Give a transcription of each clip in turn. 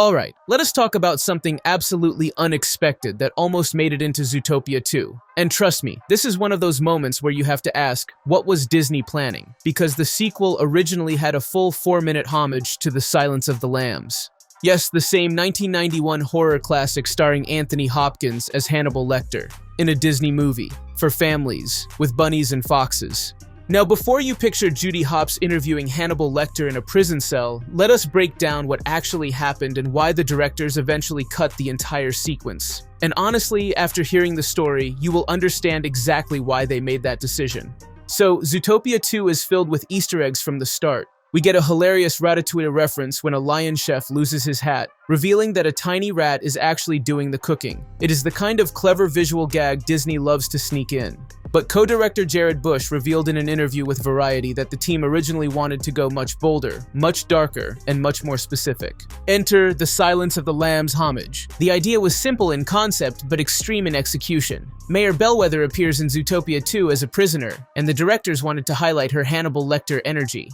Alright, let us talk about something absolutely unexpected that almost made it into Zootopia 2. And trust me, this is one of those moments where you have to ask, what was Disney planning? Because the sequel originally had a full 4-minute homage to The Silence of the Lambs. Yes, the same 1991 horror classic starring Anthony Hopkins as Hannibal Lecter, in a Disney movie, for families, with bunnies and foxes. Now, before you picture Judy Hopps interviewing Hannibal Lecter in a prison cell, let us break down what actually happened and why the directors eventually cut the entire sequence. And honestly, after hearing the story, you will understand exactly why they made that decision. So, Zootopia 2 is filled with Easter eggs from the start. We get a hilarious Ratatouille reference when a lion chef loses his hat, revealing that a tiny rat is actually doing the cooking. It is the kind of clever visual gag Disney loves to sneak in. But co-director Jared Bush revealed in an interview with Variety that the team originally wanted to go much bolder, much darker, and much more specific. Enter The Silence of the Lambs homage. The idea was simple in concept, but extreme in execution. Mayor Bellwether appears in Zootopia 2 as a prisoner, and the directors wanted to highlight her Hannibal Lecter energy.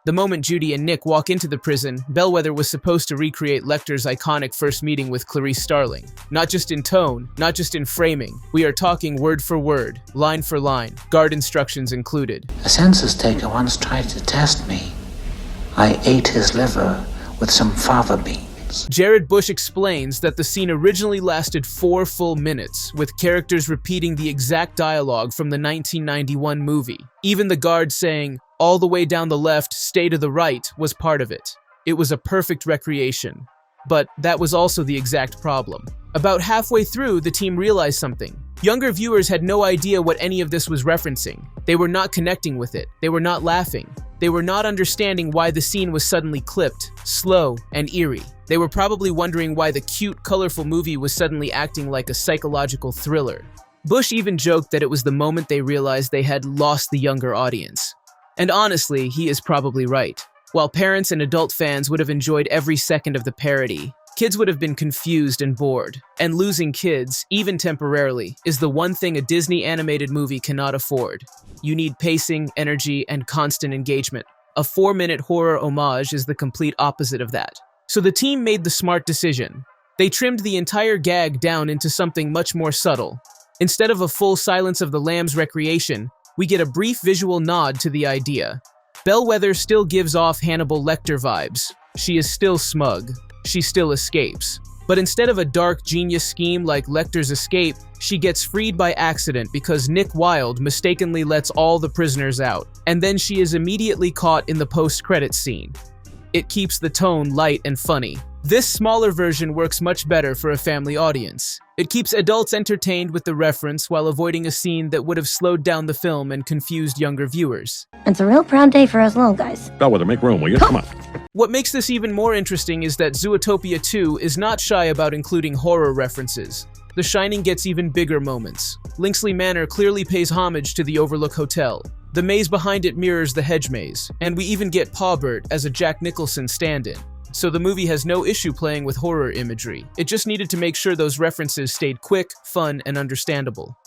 The moment Judy and Nick walk into the prison, Bellwether was supposed to recreate Lecter's iconic first meeting with Clarice Starling. Not just in tone, not just in framing, we are talking word for word, line for line, guard instructions included. A census taker once tried to test me. I ate his liver with some fava beans. Jared Bush explains that the scene originally lasted 4 full minutes, with characters repeating the exact dialogue from the 1991 movie. Even the guard saying, "All the way down the left, stay to the right," was part of it. It was a perfect recreation. But that was also the exact problem. About halfway through, the team realized something. Younger viewers had no idea what any of this was referencing. They were not connecting with it. They were not laughing. They were not understanding why the scene was suddenly clipped, slow, and eerie. They were probably wondering why the cute, colorful movie was suddenly acting like a psychological thriller. Bush even joked that it was the moment they realized they had lost the younger audience. And honestly, he is probably right. While parents and adult fans would have enjoyed every second of the parody, kids would have been confused and bored. And losing kids, even temporarily, is the one thing a Disney animated movie cannot afford. You need pacing, energy, and constant engagement. A 4-minute horror homage is the complete opposite of that. So the team made the smart decision. They trimmed the entire gag down into something much more subtle. Instead of a full Silence of the Lambs recreation, we get a brief visual nod to the idea. Bellwether still gives off Hannibal Lecter vibes. She is still smug. She still escapes. But instead of a dark genius scheme like Lecter's escape, she gets freed by accident because Nick Wilde mistakenly lets all the prisoners out, and then she is immediately caught in the post-credits scene. It keeps the tone light and funny. This smaller version works much better for a family audience. It keeps adults entertained with the reference while avoiding a scene that would have slowed down the film and confused younger viewers. It's a real proud day for us little guys. Bellwether, make room, will you? Come on. What makes this even more interesting is that Zootopia 2 is not shy about including horror references. The Shining gets even bigger moments. Linksley Manor clearly pays homage to the Overlook Hotel. The maze behind it mirrors the hedge maze, and we even get Pawbert as a Jack Nicholson stand-in. So the movie has no issue playing with horror imagery. It just needed to make sure those references stayed quick, fun, and understandable.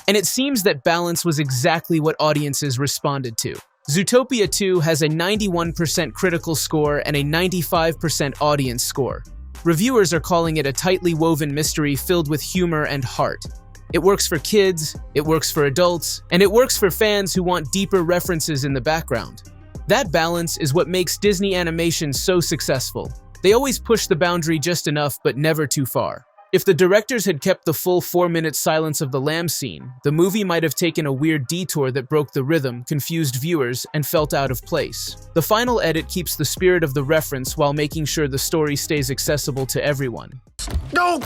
And it seems that balance was exactly what audiences responded to. Zootopia 2 has a 91% critical score and a 95% audience score. Reviewers are calling it a tightly woven mystery filled with humor and heart. It works for kids, it works for adults, and it works for fans who want deeper references in the background. That balance is what makes Disney animation so successful. They always push the boundary just enough, but never too far. If the directors had kept the full 4-minute Silence of the Lambs scene, the movie might have taken a weird detour that broke the rhythm, confused viewers, and felt out of place. The final edit keeps the spirit of the reference while making sure the story stays accessible to everyone. No!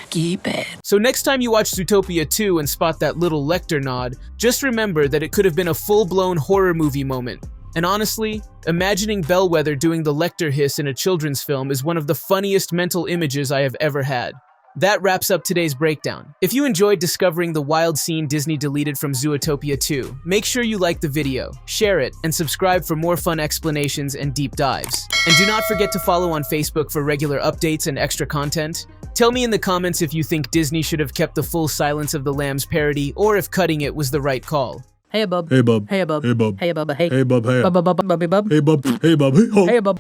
Keep it. So next time you watch Zootopia 2 and spot that little Lecter nod, just remember that it could have been a full-blown horror movie moment. And honestly, imagining Bellwether doing the Lecter hiss in a children's film is one of the funniest mental images I have ever had. That wraps up today's breakdown. If you enjoyed discovering the wild scene Disney deleted from Zootopia 2, make sure you like the video, share it, and subscribe for more fun explanations and deep dives. And do not forget to follow on Facebook for regular updates and extra content. Tell me in the comments if you think Disney should have kept the full Silence of the Lambs parody or if cutting it was the right call. Hey, bub. Hey, bub. Hey, bub. Hey, bub. Hey, bub. Hey. Hey, bub. Hey. Bub, bub, bub, bub, bub. Hey, bub. Hey, bub. Hey, bub. Hey, bub.